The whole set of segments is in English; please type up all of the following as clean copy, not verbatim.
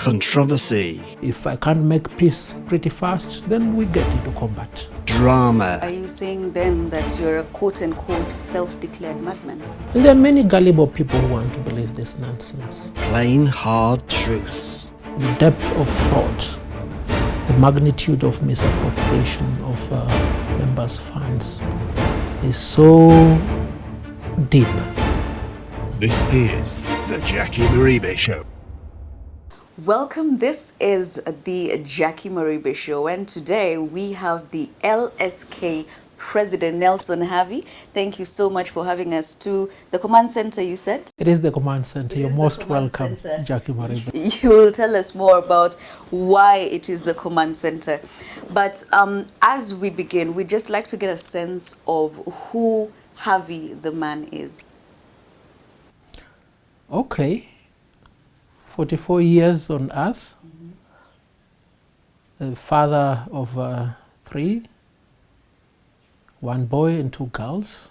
Controversy. If I can't make peace pretty fast, then we get into combat. Drama. Are you saying then that you're a quote-unquote self-declared madman? And there are many gullible people who want to believe this nonsense. Plain hard truths. The depth of fraud, the magnitude of misappropriation of members' funds is so deep. This is the Jackie Maribe Show. Welcome, this is the Jackie Maribe Show, and today we have the LSK President Nelson Havi. Thank you so much for having us to the command center, you said? It is the command center. You're most welcome, Jackie Maribe. You will tell us more about why it is the command center. But as we begin, we'd just like to get a sense of who Havi the man is. Okay. 44 years on earth, the father of 3, 1 boy and 2 girls,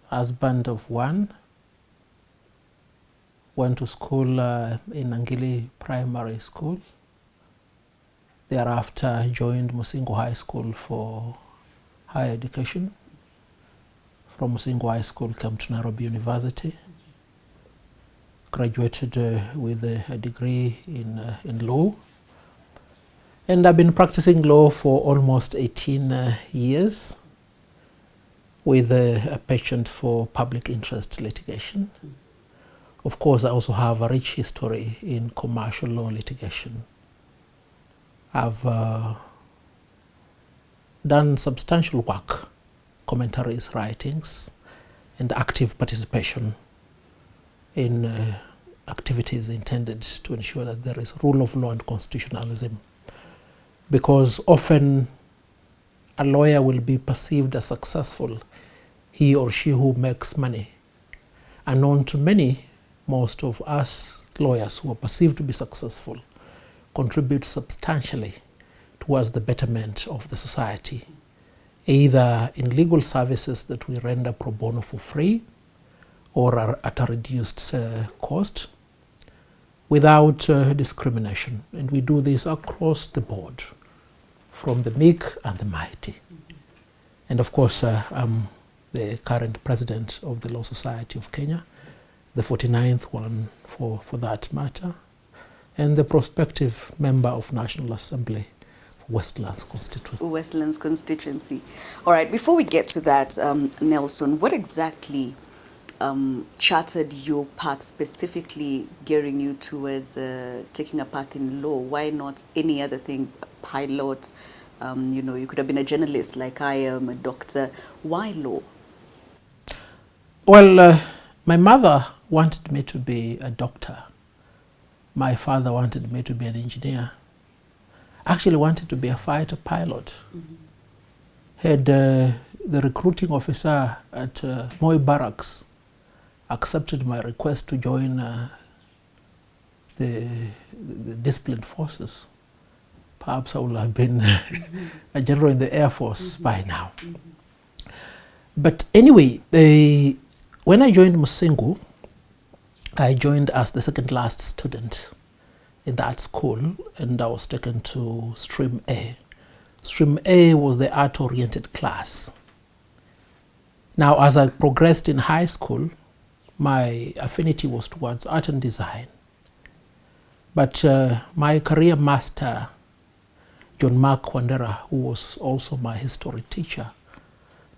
husband of 1, went to school in Angili Primary School, thereafter joined Musingo High School for higher education. From Musingo High School came to Nairobi University. Graduated with a degree in law, and I've been practicing law for almost 18 years with a passion for public interest litigation. Of course, I also have a rich history in commercial law litigation. I've done substantial work, commentaries, writings, and active participation in activities intended to ensure that there is rule of law and constitutionalism. Because often a lawyer will be perceived as successful, he or she who makes money. Unknown to many, most of us lawyers who are perceived to be successful contribute substantially towards the betterment of the society, either in legal services that we render pro bono for free, or are at a reduced cost, without discrimination. And we do this across the board, from the meek and the mighty. And of course, I'm the current president of the Law Society of Kenya, the 49th one for that matter, and the prospective member of National Assembly for Westlands constituency. Westlands constituency. All right, before we get to that, Nelson, what exactly chartered your path, specifically gearing you towards taking a path in law? Why not any other thing, pilot? You could have been a journalist like I am, a doctor. Why law? Well, my mother wanted me to be a doctor. My father wanted me to be an engineer. Actually wanted to be a fighter pilot. Had the recruiting officer at Moi Barracks accepted my request to join the disciplined forces, perhaps I would have been a general in the Air Force by now. But anyway, when I joined Musingo, I joined as the second last student in that school, and I was taken to Stream A. Stream A was the art-oriented class. Now, as I progressed in high school, my affinity was towards art and design. But my career master, John Mark Wandera, who was also my history teacher,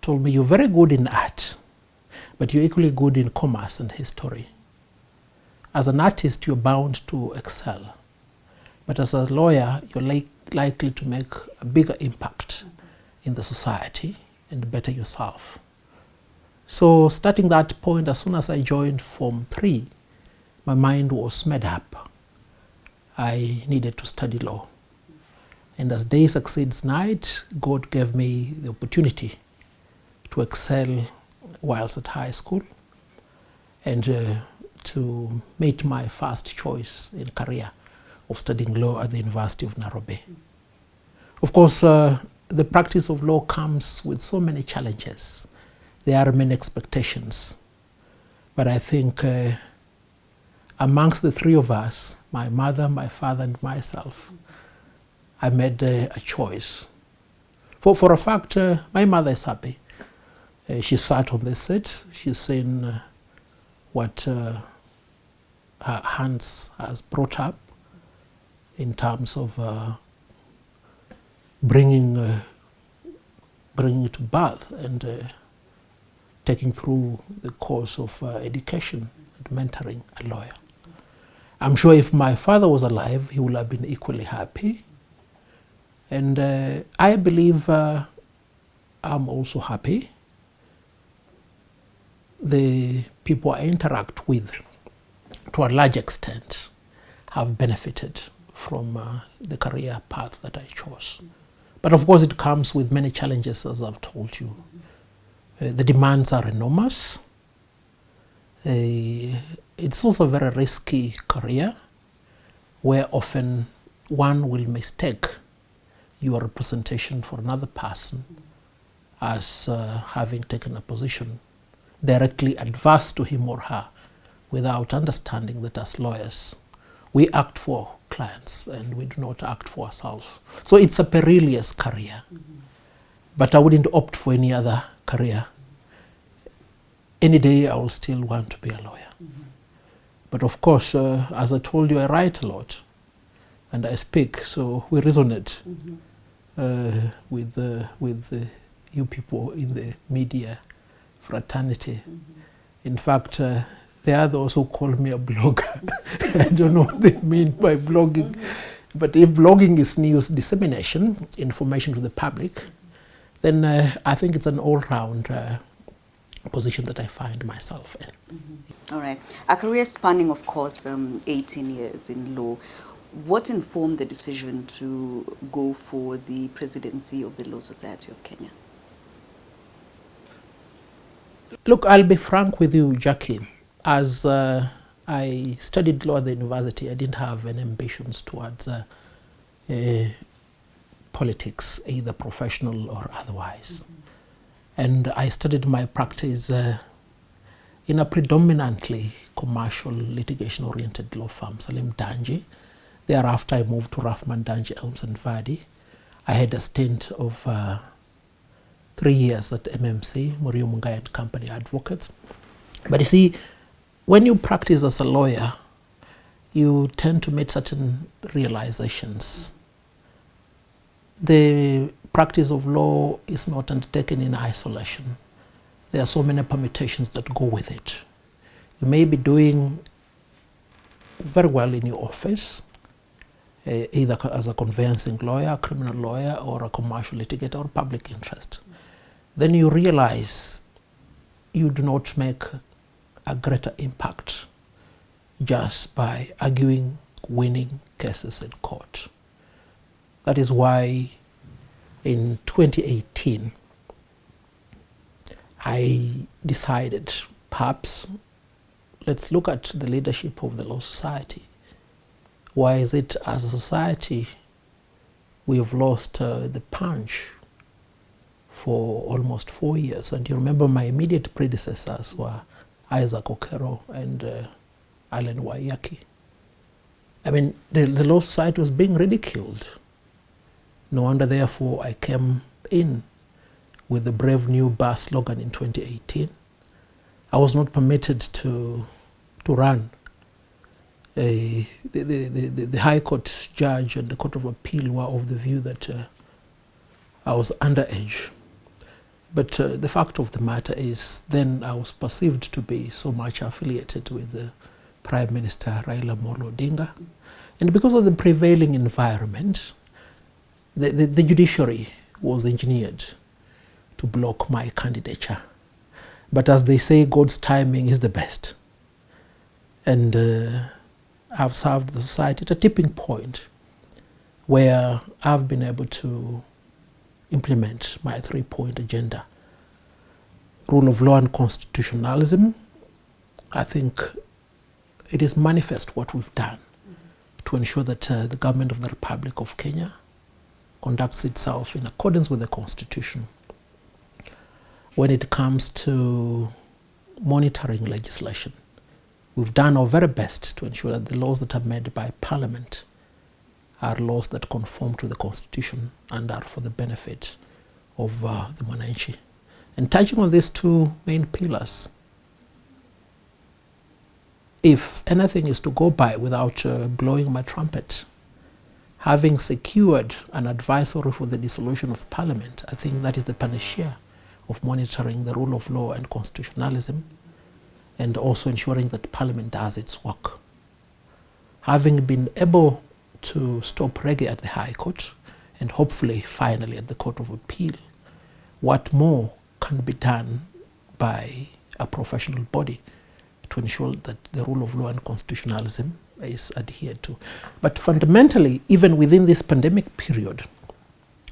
told me, "You're very good in art, but you're equally good in commerce and history. As an artist, you're bound to excel. But as a lawyer, you're likely to make a bigger impact in the society and better yourself." So starting that point, as soon as I joined Form 3, my mind was made up. I needed to study law. And as day succeeds night, God gave me the opportunity to excel whilst at high school and to make my first choice in career of studying law at the University of Nairobi. Of course, the practice of law comes with so many challenges. There are many expectations, but I think amongst the three of us, my mother, my father, and myself, I made a choice. For a fact, my mother is happy. She sat on the seat. She's seen what her hands has brought up in terms of bringing it to birth and taking through the course of education and mentoring a lawyer. I'm sure if my father was alive, he would have been equally happy. And I believe I'm also happy. The people I interact with, to a large extent, have benefited from the career path that I chose. But of course it comes with many challenges, as I've told you. The demands are enormous. It's also a very risky career, where often one will mistake your representation for another person as having taken a position directly adverse to him or her, without understanding that as lawyers, we act for clients and we do not act for ourselves. So it's a perilous career, but I wouldn't opt for any other career. Any day I will still want to be a lawyer. But of course, as I told you, I write a lot and I speak, so we resonate with you people in the media fraternity. In fact, there are those who call me a blogger. I don't know what they mean by blogging. But if blogging is news dissemination, information to the public, then I think it's an all-round position that I find myself in. All right. A career spanning, of course, 18 years in law. What informed the decision to go for the presidency of the Law Society of Kenya? Look, I'll be frank with you, Jackie. As I studied law at the university, I didn't have any ambitions towards politics, either professional or otherwise. And I studied my practice in a predominantly commercial litigation-oriented law firm, Salim Danji. Thereafter, I moved to Rahman Danji, Elms and Vardy. I had a stint of 3 years at MMC, Murio Mungai and Company Advocates. But you see, when you practice as a lawyer, you tend to make certain realizations. The practice of law is not undertaken in isolation. There are so many permutations that go with it. You may be doing very well in your office, either as a conveyancing lawyer, a criminal lawyer, or a commercial litigator, or public interest. Then you realize you do not make a greater impact just by arguing, winning cases in court. That is why in 2018, I decided perhaps let's look at the leadership of the Law Society. Why is it as a society we have lost the punch for almost 4 years? And you remember my immediate predecessors were Isaac Okero and Allen Waiyaki. I mean, the Law Society was being ridiculed. No wonder, therefore, I came in with the Brave New Bar slogan in 2018. I was not permitted to run. The High Court judge and the Court of Appeal were of the view that I was underage. But the fact of the matter is, then I was perceived to be so much affiliated with the Prime Minister Raila Amolo Odinga. And because of the prevailing environment, the judiciary was engineered to block my candidature. But as they say, God's timing is the best. And I've served the society at a tipping point where I've been able to implement my 3-point agenda. Rule of law and constitutionalism. I think it is manifest what we've done to ensure that the government of the Republic of Kenya conducts itself in accordance with the Constitution. When it comes to monitoring legislation, We've done our very best to ensure that the laws that are made by Parliament are laws that conform to the Constitution and are for the benefit of the Mwananchi. And touching on these two main pillars, if anything is to go by without blowing my trumpet, having secured an advisory for the dissolution of Parliament, I think that is the panacea of monitoring the rule of law and constitutionalism, and also ensuring that Parliament does its work. Having been able to stop reggae at the High Court, and hopefully finally at the Court of Appeal, what more can be done by a professional body to ensure that the rule of law and constitutionalism is adhered to? But fundamentally, even within this pandemic period,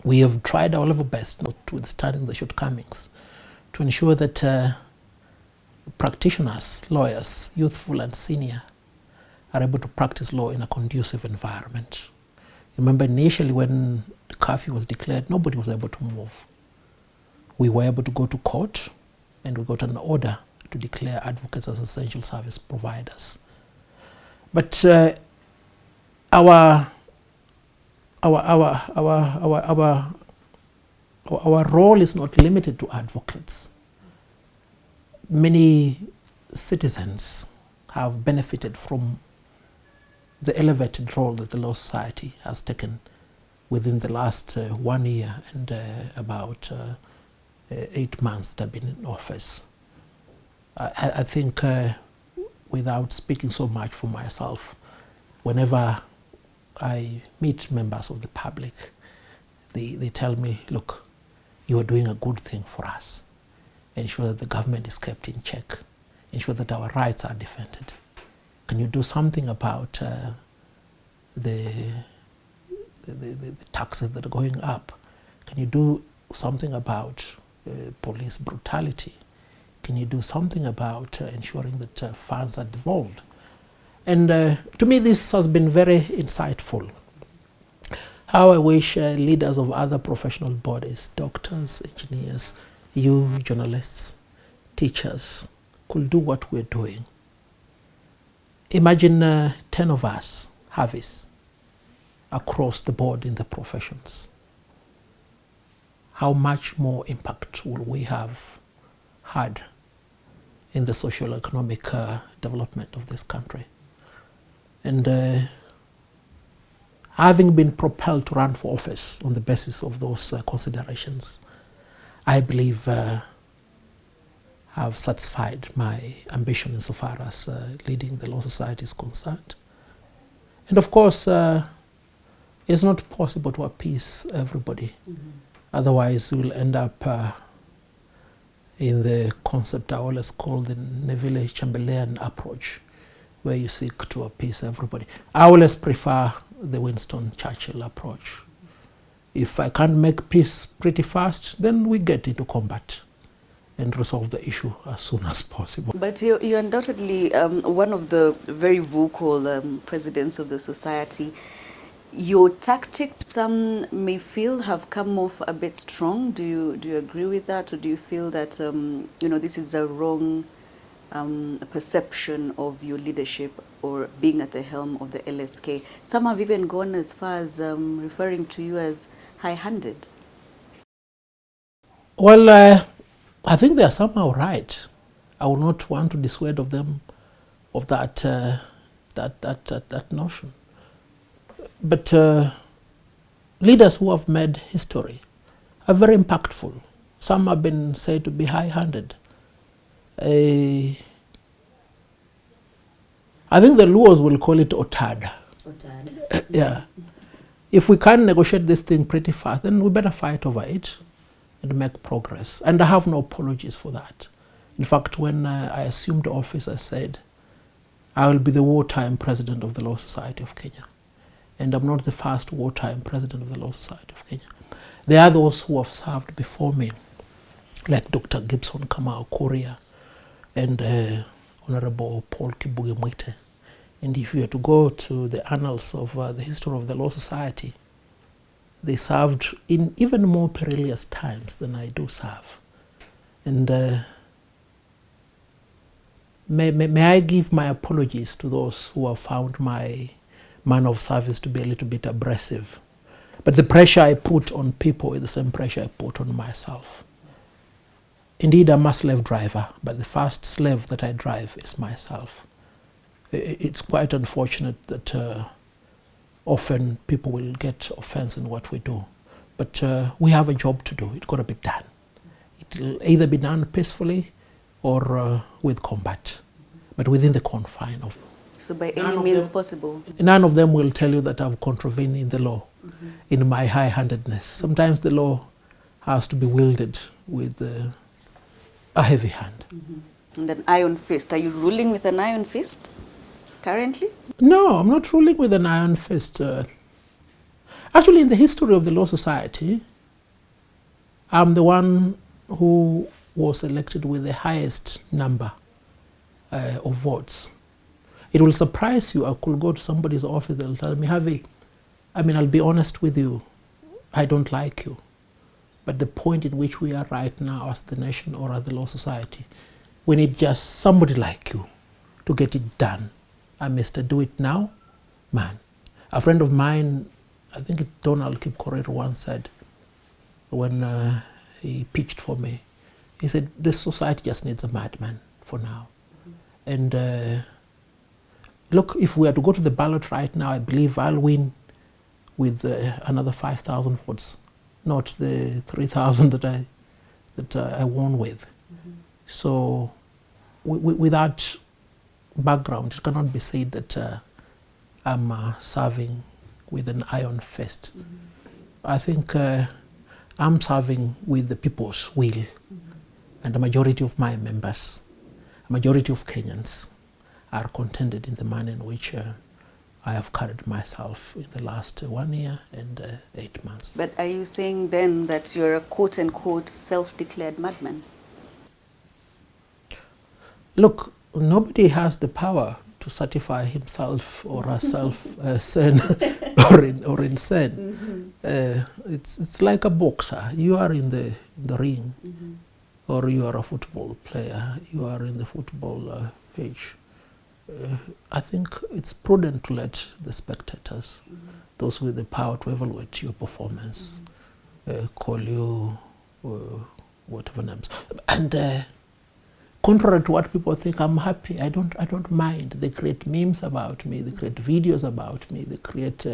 we have tried our level best, notwithstanding the shortcomings, to ensure that practitioners, lawyers, youthful and senior, are able to practice law in a conducive environment. Remember, initially when the curfew was declared, nobody was able to move. We were able to go to court, and we got an order to declare advocates as essential service providers. But our role is not limited to advocates. Many citizens have benefited from the elevated role that the Law Society has taken within the last 1 year and about 8 months that I've been in office. I think, without speaking so much for myself, whenever I meet members of the public, they tell me, look, you are doing a good thing for us. Ensure that the government is kept in check. Ensure that our rights are defended. Can you do something about the taxes that are going up? Can you do something about police brutality? Can you do something about ensuring that funds are devolved? And to me, this has been very insightful. How I wish leaders of other professional bodies, doctors, engineers, you journalists, teachers, could do what we're doing. Imagine 10 of us, Havis, across the board in the professions. How much more impact will we have had in the social economic development of this country? And having been propelled to run for office on the basis of those considerations, I believe have satisfied my ambition insofar as leading the Law Society is concerned. And of course, it's not possible to appease everybody. Mm-hmm. Otherwise, we'll end up in the concept I always call the Neville Chamberlain approach, where you seek to appease everybody. I always prefer the Winston Churchill approach. If I can't make peace pretty fast, then we get into combat and resolve the issue as soon as possible. But you're undoubtedly one of the very vocal presidents of the society. Your tactics, some may feel, have come off a bit strong. Do you agree with that, or do you feel that this is a wrong perception of your leadership or being at the helm of the LSK? Some have even gone as far as referring to you as high-handed. Well, I think they are somehow right. I will not want to dissuade of them of that notion. But leaders who have made history are very impactful. Some have been said to be high-handed. I think the Luos will call it otad. Otad. Yeah. If we can't negotiate this thing pretty fast, then we better fight over it and make progress. And I have no apologies for that. In fact, when I assumed office, I said, I will be the wartime president of the Law Society of Kenya. And I'm not the first wartime president of the Law Society of Kenya. There are those who have served before me, like Dr. Gibson Kamau Kuria and Honorable Paul Kibuge Mwite. And if you were to go to the annals of the history of the Law Society, they served in even more perilous times than I do serve. And may I give my apologies to those who have found my manner of service to be a little bit abrasive. But the pressure I put on people is the same pressure I put on myself. Indeed, I'm a slave driver, but the first slave that I drive is myself. It's quite unfortunate that often people will get offense in what we do. But we have a job to do. It's got to be done. It'll either be done peacefully or with combat, but within the confine of... So by any means possible? None of them will tell you that I've contravened in the law, in my high-handedness. Sometimes the law has to be wielded with a heavy hand. And an iron fist. Are you ruling with an iron fist currently? No, I'm not ruling with an iron fist. Actually, in the history of the Law Society, I'm the one who was elected with the highest number of votes. It will surprise you. I could go to somebody's office, they'll tell me, Havi, I'll be honest with you, I don't like you. But the point in which we are right now as the nation or as the Law Society, we need just somebody like you to get it done. Mr. Do It Now, man. A friend of mine, I think it's Donald Kipkorir, once said, when he pitched for me, he said, this society just needs a madman for now. And look, if we are to go to the ballot right now, I believe I'll win with another 5,000 votes, not the 3,000 that I won with. So without background, it cannot be said that I'm serving with an iron fist. I think I'm serving with the people's will, and the majority of my members, a majority of Kenyans, are contented in the manner in which I have carried myself in the last 1 year and 8 months. But are you saying then that you're a quote-unquote self-declared madman? Look, nobody has the power to certify himself or herself sane or insane. It's like a boxer. You are in the ring, or you are a football player. You are in the football pitch. I think it's prudent to let the spectators, those with the power to evaluate your performance, call you whatever names. And contrary to what people think, I'm happy. I don't mind. They create memes about me. They create videos about me. They create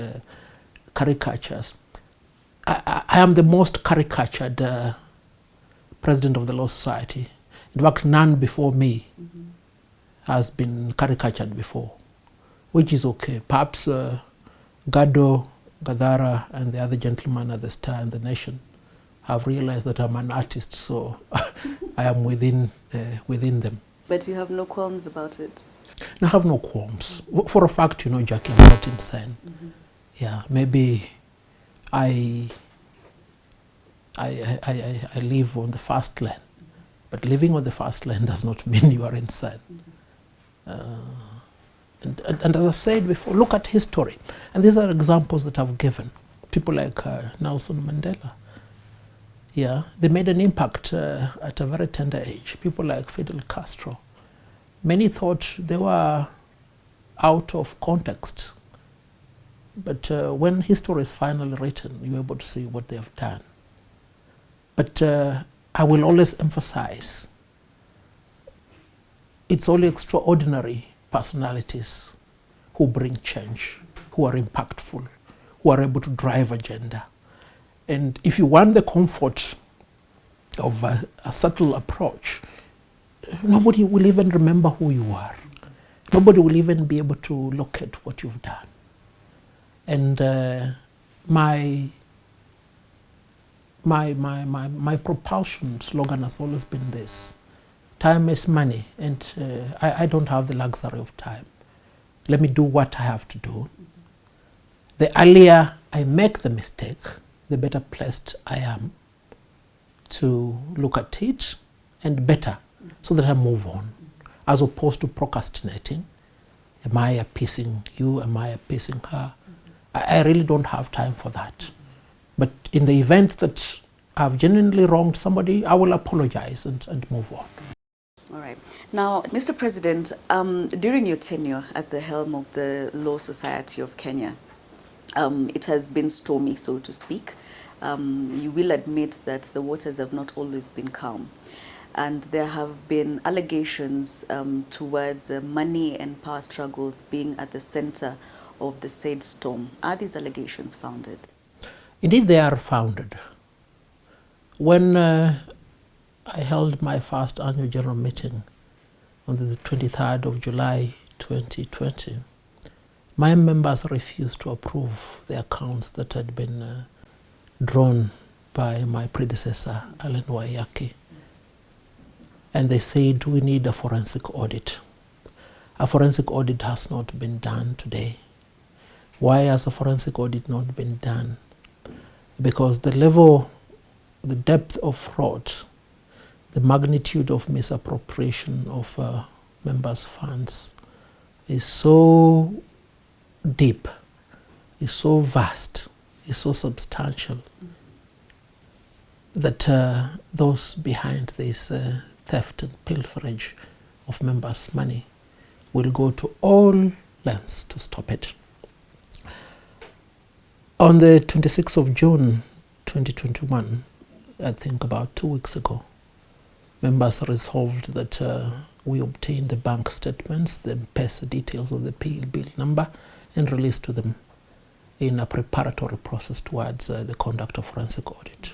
caricatures. I am the most caricatured president of the Law Society. In fact, none before me has been caricatured before, which is okay. Perhaps Gado, Gadara, and the other gentlemen at the Star and the Nation have realized that I'm an artist, so I am within them. But you have no qualms about it? No, I have no qualms. For a fact, Jackie, I'm not insane. Yeah, maybe I live on the fast lane, but living on the fast lane does not mean you are insane. And as I've said before, look at history. And these are examples that I've given. People like Nelson Mandela. Yeah, they made an impact at a very tender age. People like Fidel Castro. Many thought they were out of context. But when history is finally written, you're able to see what they have done. But I will always emphasize, it's only extraordinary personalities who bring change, who are impactful, who are able to drive agenda. And if you want the comfort of a subtle approach, nobody will even remember who you are. Nobody will even be able to locate what you've done. And my propulsion slogan has always been this: time is money, and I don't have the luxury of time. Let me do what I have to do. The earlier I make the mistake, the better placed I am to look at it and better, so that I move on, as opposed to procrastinating. Am I appeasing you? Am I appeasing her? I really don't have time for that. But in the event that I've genuinely wronged somebody, I will apologize and move on. All right. Now, Mr. President, during your tenure at the helm of the Law Society of Kenya, it has been stormy, so to speak. You will admit that the waters have not always been calm. And there have been allegations towards money and power struggles being at the center of the said storm. Are these allegations founded? Indeed, they are founded. When I held my first annual general meeting on the 23rd of July 2020, my members refused to approve the accounts that had been drawn by my predecessor, Alan Waiyaki. And they said we need a forensic audit. A forensic audit has not been done today. Why has a forensic audit not been done? Because the level, the depth of fraud, the magnitude of misappropriation of members' funds is so deep, is so vast, is so substantial that those behind this theft and pilferage of members' money will go to all lengths to stop it. On the 26th of June 2021, I think about 2 weeks ago, members resolved that we obtain the bank statements, the M-Pesa details of the pay bill number, and release to them in a preparatory process towards the conduct of forensic audit.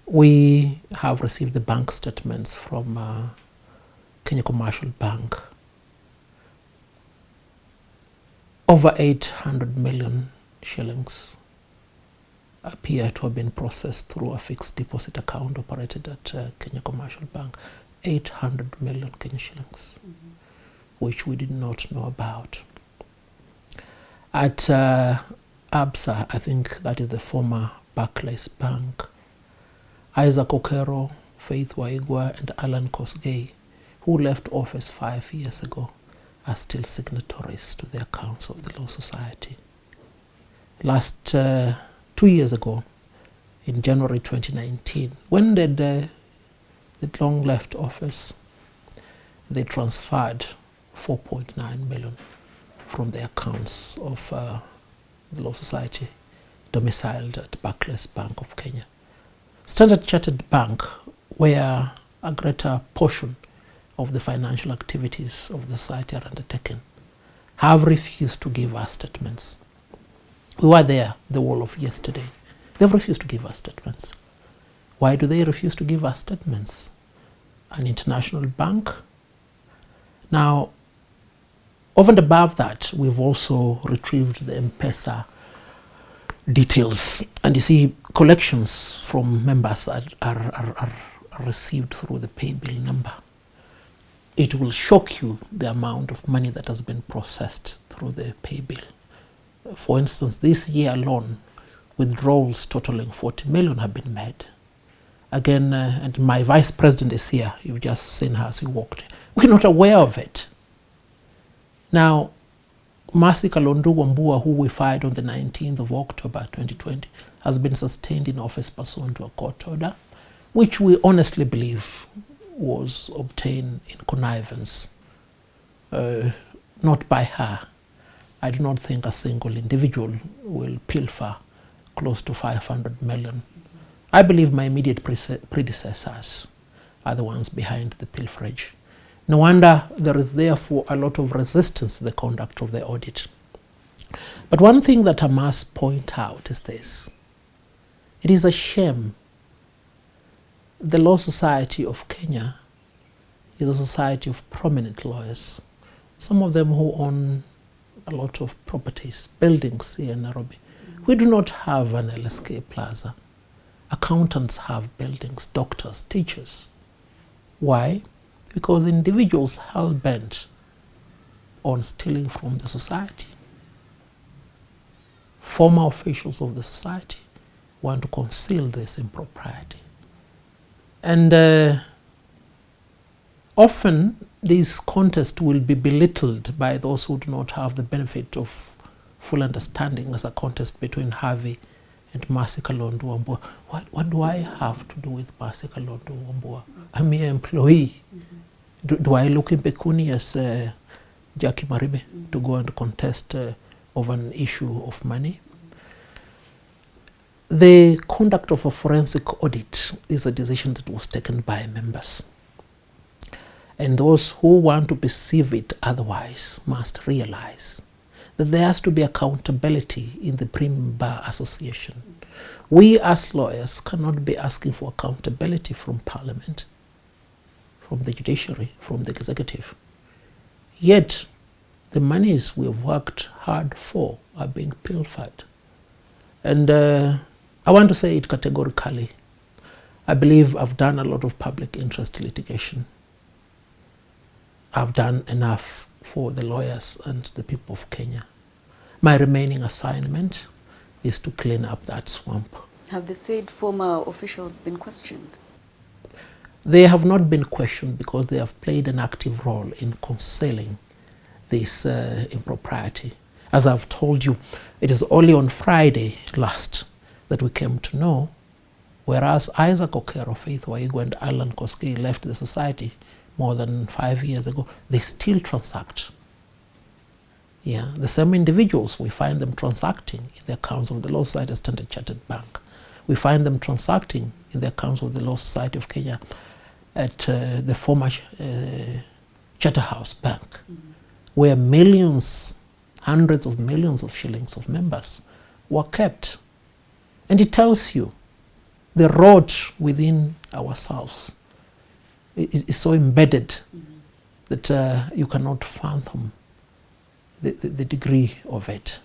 We have received the bank statements from Kenya Commercial Bank. Over 800 million shillings appear to have been processed through a fixed deposit account operated at Kenya Commercial Bank. 800 million Kenya shillings, which we did not know about. At ABSA, I think that is the former Barclays Bank, Isaac Okero, Faith Waigwa, and Alan Kosgei, who left office 5 years ago, are still signatories to the accounts of the Law Society. Last 2 years ago, in January 2019, when they long left office, they transferred 4.9 million from the accounts of the Law Society domiciled at Barclays Bank of Kenya. Standard Chartered Bank, where a greater portion of the financial activities of the society are undertaken, have refused to give us statements. We were there the whole of yesterday. They've refused to give us statements. Why do they refuse to give us statements? An international bank? Now, over and above that, we've also retrieved the M-Pesa details. And you see, collections from members are received through the pay bill number. It will shock you the amount of money that has been processed through the pay bill. For instance, this year alone, withdrawals totaling 40 million have been made. Again, and my vice president is here. You've just seen her as he walked. We're not aware of it. Now, Mercy Kalondu Wambua, who we fired on the 19th of October 2020, has been sustained in office pursuant to a court order, which we honestly believe was obtained in connivance, not by her. I do not think a single individual will pilfer close to 500 million. I believe my immediate predecessors are the ones behind the pilferage. No wonder there is therefore a lot of resistance to the conduct of the audit. But one thing that I must point out is this. It is a shame. The Law Society of Kenya is a society of prominent lawyers, some of them who own a lot of properties, buildings here in Nairobi. We do not have an LSK plaza. Accountants have buildings, doctors, teachers. Why? Because individuals hell-bent on stealing from the society. Former officials of the society want to conceal this impropriety. And often this contest will be belittled by those who do not have the benefit of full understanding as a contest between Havi and Mercy Kalondu Wambua. What do I have to do with Mercy Kalondu Wambua? I'm an employee. Do I look impecunious, Jackie Maribe, to go and contest over an issue of money? The conduct of a forensic audit is a decision that was taken by members. And those who want to perceive it otherwise must realize that there has to be accountability in the Premium Bar Association. We as lawyers cannot be asking for accountability from Parliament, from the judiciary, from the executive. Yet, the monies we've worked hard for are being pilfered. And I want to say it categorically. I believe I've done a lot of public interest litigation. I've done enough for the lawyers and the people of Kenya. My remaining assignment is to clean up that swamp. Have the said former officials been questioned? They have not been questioned because they have played an active role in concealing this impropriety. As I've told you, it is only on Friday last that we came to know, whereas Isaac Okero, Faith Waigo, and Alan Koskei left the society more than 5 years ago, they still transact. Yeah, the same individuals, we find them transacting in the accounts of the Law Society of Standard Chartered Bank. We find them transacting in the accounts of the Law Society of Kenya at the former Charterhouse Bank, where millions, hundreds of millions of shillings of members were kept. And it tells you the rot within ourselves is so embedded that you cannot fathom the degree of it.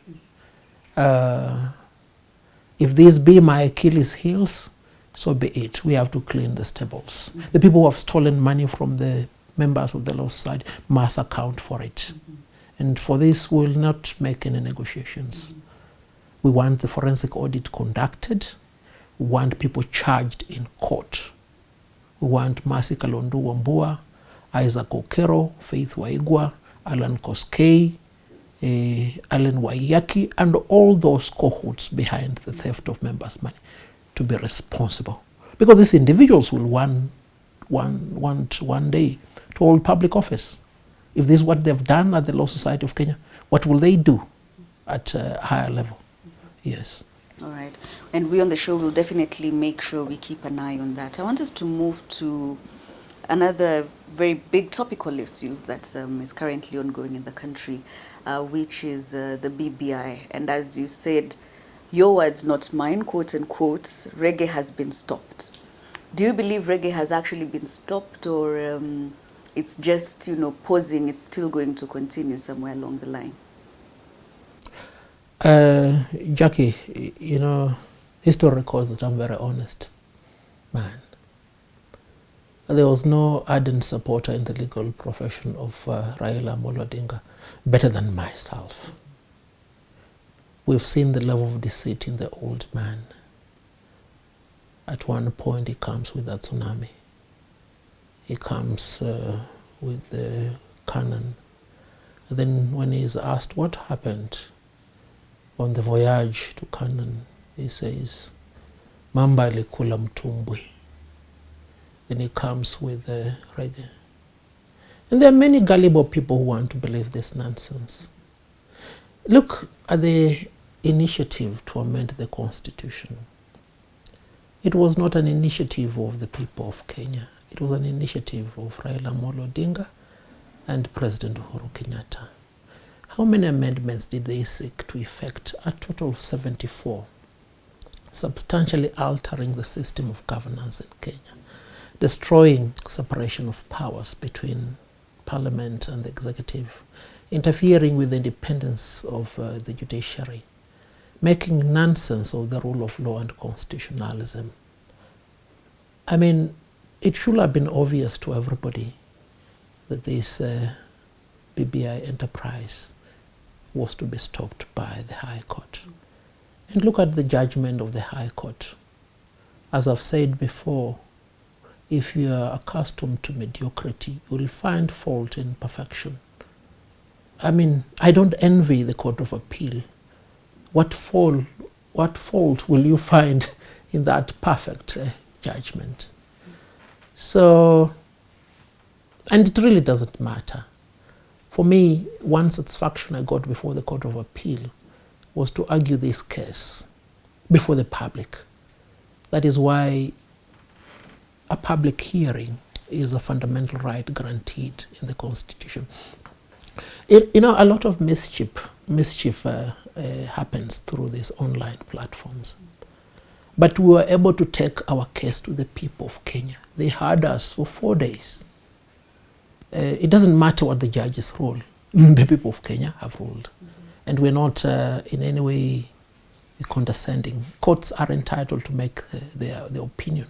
If these be my Achilles heels, so be it. We have to clean the stables. The people who have stolen money from the members of the Law Society must account for it. And for this, we will not make any negotiations. We want the forensic audit conducted. We want people charged in court. We want Mercy Kalondu Wambua, Isaac Okero, Faith Waigwa, Alan Koskei, Alan Waiyaki, and all those cohorts behind the theft of members' money to be responsible. Because these individuals will want one day to hold public office. If this is what they've done at the Law Society of Kenya, what will they do at a higher level? Yes. All right. And we on the show will definitely make sure we keep an eye on that. I want us to move to another very big topical issue that is currently ongoing in the country, which is the BBI. And as you said, your words, not mine, quote unquote, reggae has been stopped. Do you believe reggae has actually been stopped, or it's just, pausing, it's still going to continue somewhere along the line? Jackie, history records that I'm very honest man. There was no ardent supporter in the legal profession of Raila Amolo Odinga better than myself. We've seen the level of deceit in the old man. At one point, he comes with a tsunami. He comes with the cannon. And then when he is asked what happened on the voyage to Canaan, he says, Mamba alikula mtumbwi. Then he comes with the reggae. And there are many gullible people who want to believe this nonsense. Look at the initiative to amend the Constitution. It was not an initiative of the people of Kenya. It was an initiative of Raila Amolo Odinga and President Uhuru Kenyatta. How many amendments did they seek to effect? A total of 74, substantially altering the system of governance in Kenya, destroying separation of powers between Parliament and the executive, interfering with the independence of the judiciary, making nonsense of the rule of law and constitutionalism. I mean, it should have been obvious to everybody that this BBI enterprise was to be stopped by the High Court. And look at the judgment of the High Court. As I've said before, if you are accustomed to mediocrity, you will find fault in perfection. I mean, I don't envy the Court of Appeal. What fault will you find in that perfect judgment? So And it really doesn't matter. For me, one satisfaction I got before the Court of Appeal was to argue this case before the public. That is why a public hearing is a fundamental right guaranteed in the Constitution. You know, a lot of mischief happens through these online platforms. But we were able to take our case to the people of Kenya. They heard us for 4 days. It doesn't matter what the judges rule. The people of Kenya have ruled. And we're not in any way condescending. Courts are entitled to make their opinion.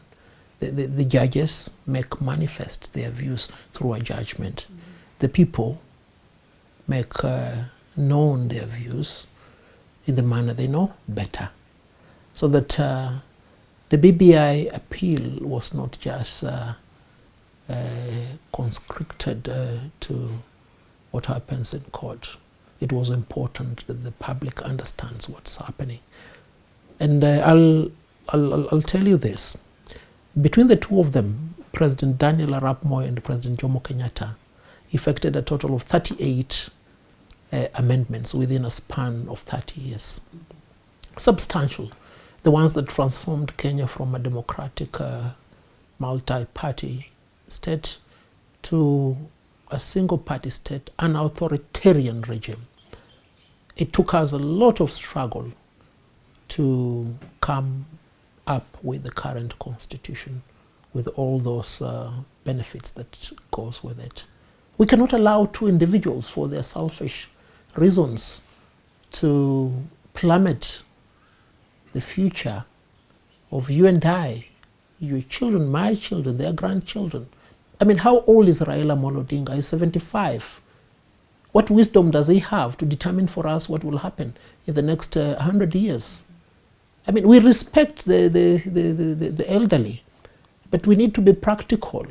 The judges make manifest their views through a judgment. The people make known their views in the manner they know better. So that the BBI appeal was not just conscripted to what happens in court. It was important that the public understands what's happening. And I'll tell you this. Between the two of them, President Daniel Arap Moi and President Jomo Kenyatta effected a total of 38 amendments within a span of 30 years. Substantial. The ones that transformed Kenya from a democratic multi-party state to a single-party state, an authoritarian regime. It took us a lot of struggle to come up with the current constitution, with all those benefits that goes with it. We cannot allow two individuals, for their selfish reasons, to plummet the future of you and I, your children, my children, their grandchildren. I mean, how old is Raila Amolo Odinga? He's 75. What wisdom does he have to determine for us what will happen in the next 100 years? I mean, we respect the elderly, but we need to be practical.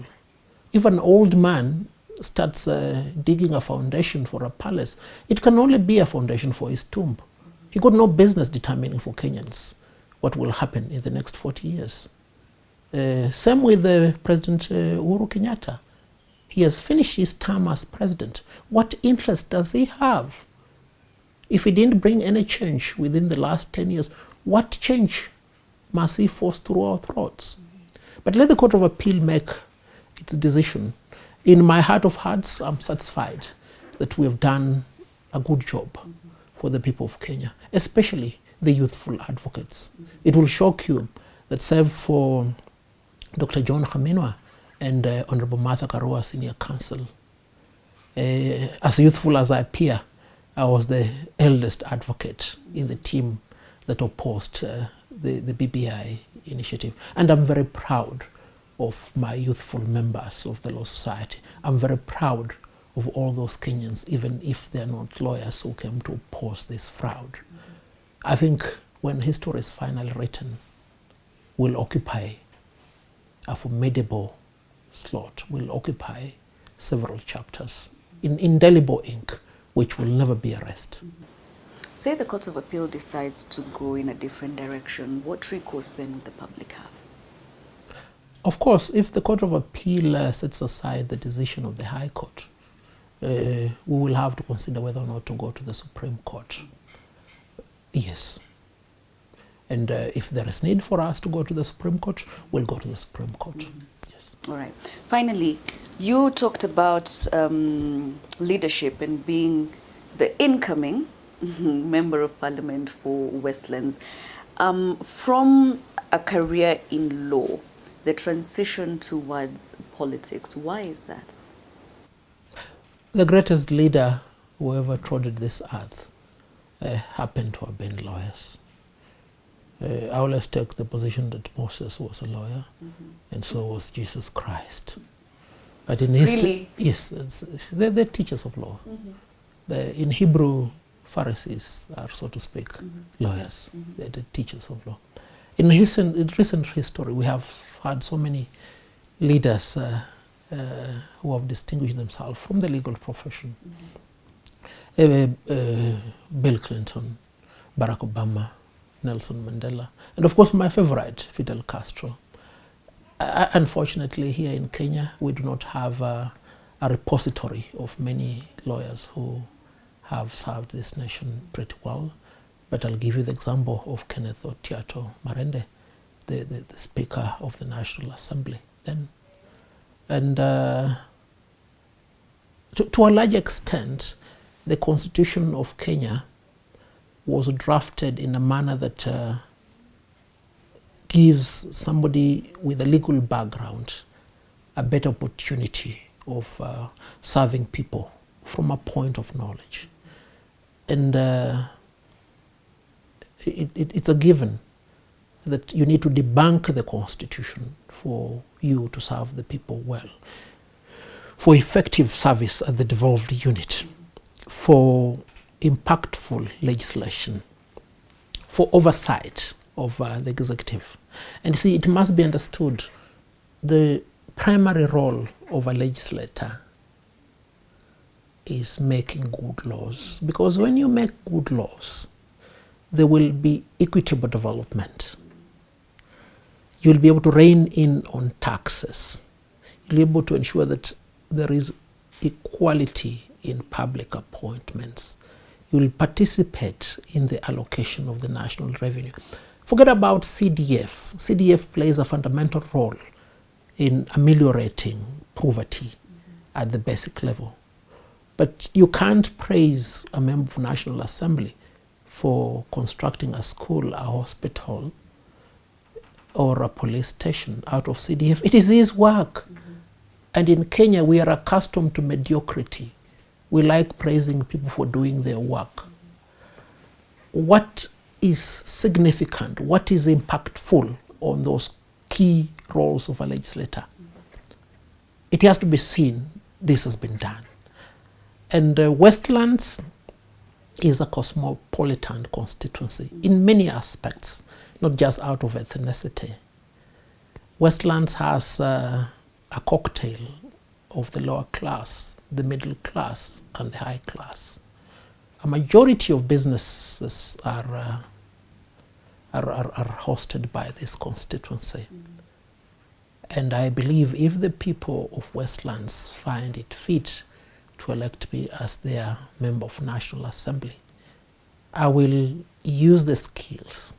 If an old man starts digging a foundation for a palace, it can only be a foundation for his tomb. He got no business determining for Kenyans what will happen in the next 40 years. Same with President Uhuru Kenyatta. He has finished his term as president. What interest does he have? If he didn't bring any change within the last 10 years, what change must he force through our throats? But let the Court of Appeal make its decision. In my heart of hearts, I'm satisfied that we have done a good job for the people of Kenya, especially the youthful advocates. It will shock you that save for Dr. John Khaminwa and Honorable Martha Karua, Senior Counsel, as youthful as I appear, I was the eldest advocate in the team that opposed the BBI initiative. And I'm very proud of my youthful members of the Law Society. I'm very proud of all those Kenyans, even if they're not lawyers, who came to oppose this fraud. I think when history is finally written, we'll occupy a formidable slot, will occupy several chapters in indelible ink, which will never be erased. Say the Court of Appeal decides to go in a different direction, what recourse then would the public have? Of course, if the Court of Appeal sets aside the decision of the High Court, we will have to consider whether or not to go to the Supreme Court. Yes. And if there is need for us to go to the Supreme Court, we'll go to the Supreme Court. Yes. All right. Finally, you talked about leadership and being the incoming Member of Parliament for Westlands. From a career in law, the transition towards politics, why is that? The greatest leader who ever trod this earth happened to have been lawyers. I always take the position that Moses was a lawyer, and so was Jesus Christ. But in history, really? Yes, they're teachers of law. In Hebrew, Pharisees are, so to speak, lawyers. They're the teachers of law. In recent history, we have had so many leaders who have distinguished themselves from the legal profession. Bill Clinton, Barack Obama, Nelson Mandela, and of course my favorite, Fidel Castro. Unfortunately, here in Kenya, we do not have a a repository of many lawyers who have served this nation pretty well. But I'll give you the example of Kenneth TheJacqueMaribeShow, the Speaker of the National Assembly then. And to a large extent, the Constitution of Kenya was drafted in a manner that gives somebody with a legal background a better opportunity of serving people from a point of knowledge. And it's a given that you need to debunk the Constitution for you to serve the people well, for effective service at the devolved unit, for impactful legislation, for oversight of the executive. And see, it must be understood the primary role of a legislator is making good laws, because when you make good laws, there will be equitable development. You'll be able to rein in on taxes. You'll be able to ensure that there is equality in public appointments. You will participate in the allocation of the national revenue. Forget about CDF. CDF plays a fundamental role in ameliorating poverty at the basic level. But you can't praise a member of the National Assembly for constructing a school, a hospital, or a police station out of CDF. It is his work. And in Kenya, we are accustomed to mediocrity. We like praising people for doing their work. What is significant, what is impactful on those key roles of a legislator? It has to be seen this has been done. And Westlands is a cosmopolitan constituency in many aspects, not just out of ethnicity. Westlands has a cocktail of the lower class, the middle class, and the high class. A majority of businesses are hosted by this constituency. And I believe if the people of Westlands find it fit to elect me as their member of National Assembly, I will use the skills.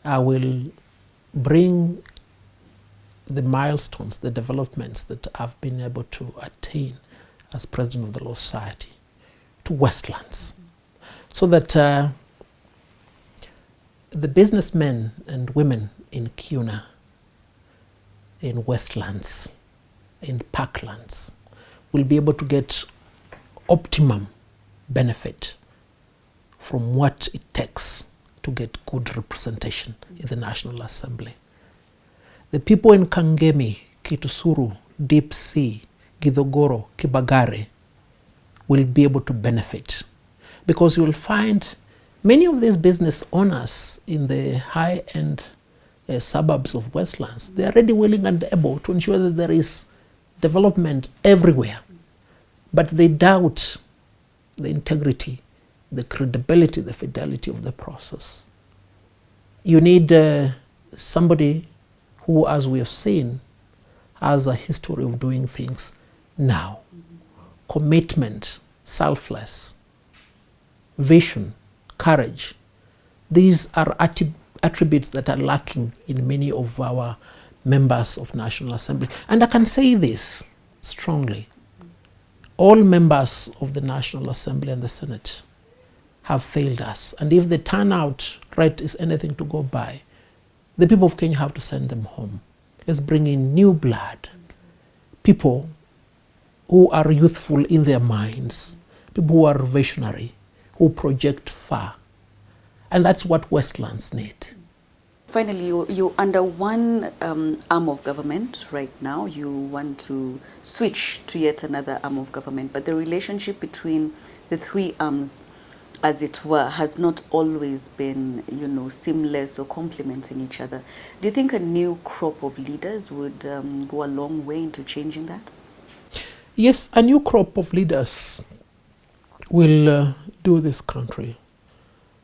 I will bring the milestones, the developments that I've been able to attain as President of the Law Society to Westlands, so that the businessmen and women in Kiuna, in Westlands, in Parklands, will be able to get optimum benefit from what it takes to get good representation in the National Assembly. The people in Kangemi, Kitusuru, Deep Sea, Githogoro, Kibagare will be able to benefit, because you will find many of these business owners in the high-end suburbs of Westlands, they are ready, willing and able to ensure that there is development everywhere. But they doubt the integrity, the credibility, the fidelity of the process. You need somebody who, as we have seen, has a history of doing things now. Commitment, selfless, vision, courage. These are attributes that are lacking in many of our members of National Assembly. And I can say this strongly. All members of the National Assembly and the Senate have failed us. And if the turnout rate is anything to go by, the people of Kenya have to send them home. Let's bring in new blood, people who are youthful in their minds, people who are visionary, who project far. And that's what Westlands need. Finally, you're under one arm of government right now. You want to switch to yet another arm of government, but the relationship between the three arms, as it were, has not always been, seamless or complementing each other. Do you think a new crop of leaders would go a long way into changing that? Yes, a new crop of leaders will do this country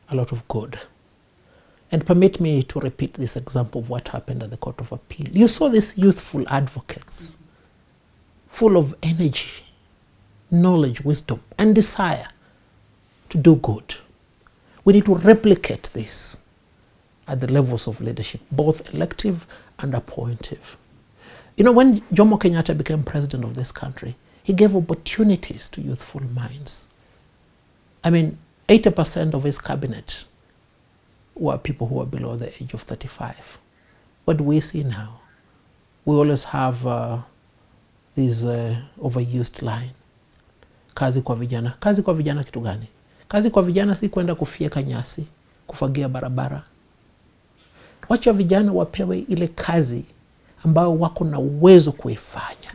a lot of good. And permit me to repeat this example of what happened at the Court of Appeal. You saw these youthful advocates full of energy, knowledge, wisdom, and desire to do good. We need to replicate this at the levels of leadership, both elective and appointive. You know, when Jomo Kenyatta became president of this country, he gave opportunities to youthful minds. I mean, 80% of his cabinet were people who were below the age of 35. What do we see now? We always have this overused line. Kazi kwa vijana. Kazi kwa vijana kitu gani? Kazi kwa vijana si kwenda kufyeka nyasi, kufagia barabara. Wacha vijana wapewe ile kazi ambao wako na uwezo kuifanya.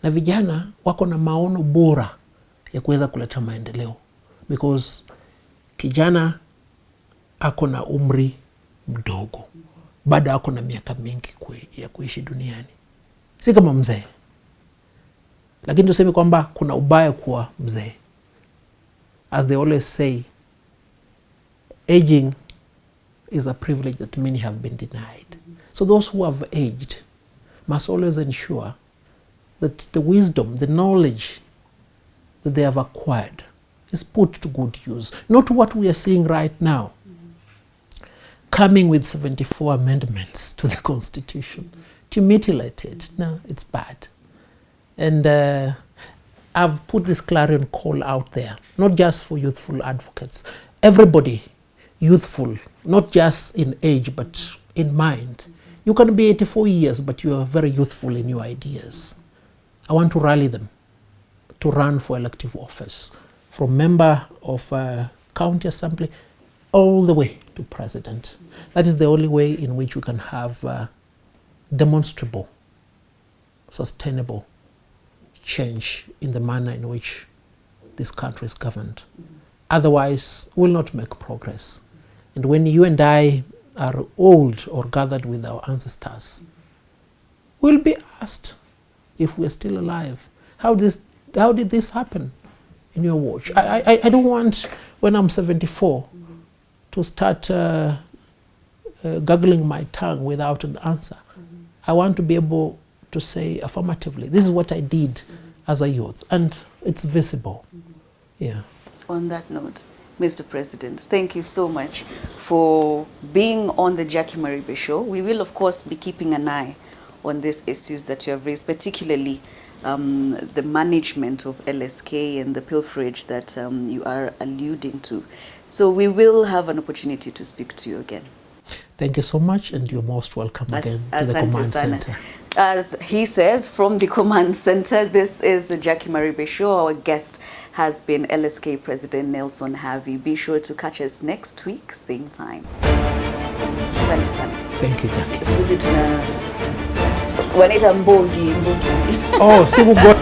Na vijana wako na maono bora ya kuweza kuleta maendeleo. Because kijana ako na umri mdogo. Bado ako na miaka mingi ya kuishi duniani. Si kama mzee. Lakini tuseme kwamba kuna ubaya kuwa mzee. As they always say, aging is a privilege that many have been denied. So those who have aged must always ensure that the wisdom, the knowledge that they have acquired is put to good use. Not what we are seeing right now. Coming with 74 amendments to the Constitution to mutilate it. No, it's bad. And I've put this clarion call out there, not just for youthful advocates. Everybody youthful, not just in age, but in mind. You can be 84 years, but you are very youthful in your ideas. I want to rally them to run for elective office, from member of county assembly all the way to president. That is the only way in which we can have demonstrable, sustainable change in the manner in which this country is governed. Otherwise, we'll not make progress. And when you and I are old or gathered with our ancestors, we'll be asked, if we're still alive, how did this happen in your watch? I don't want, when I'm 74, to start guggling my tongue without an answer. I want to be able to say affirmatively, this is what I did as a youth, and it's visible. Yeah. On that note, Mr. President, thank you so much for being on the Jackie Maribe Show. We will, of course, be keeping an eye on these issues that you have raised, particularly the management of LSK and the pilferage that you are alluding to. So we will have an opportunity to speak to you again. Thank you so much, and you're most welcome again to the Command Center. As he says, from the Command Center, this is the Jackie Maribe Show. Our guest has been LSK President Nelson Havi. Be sure to catch us next week, same time. Asante sana. Thank you, Jackie. Siku hizi tuna wanaita mbogi. Oh, siku got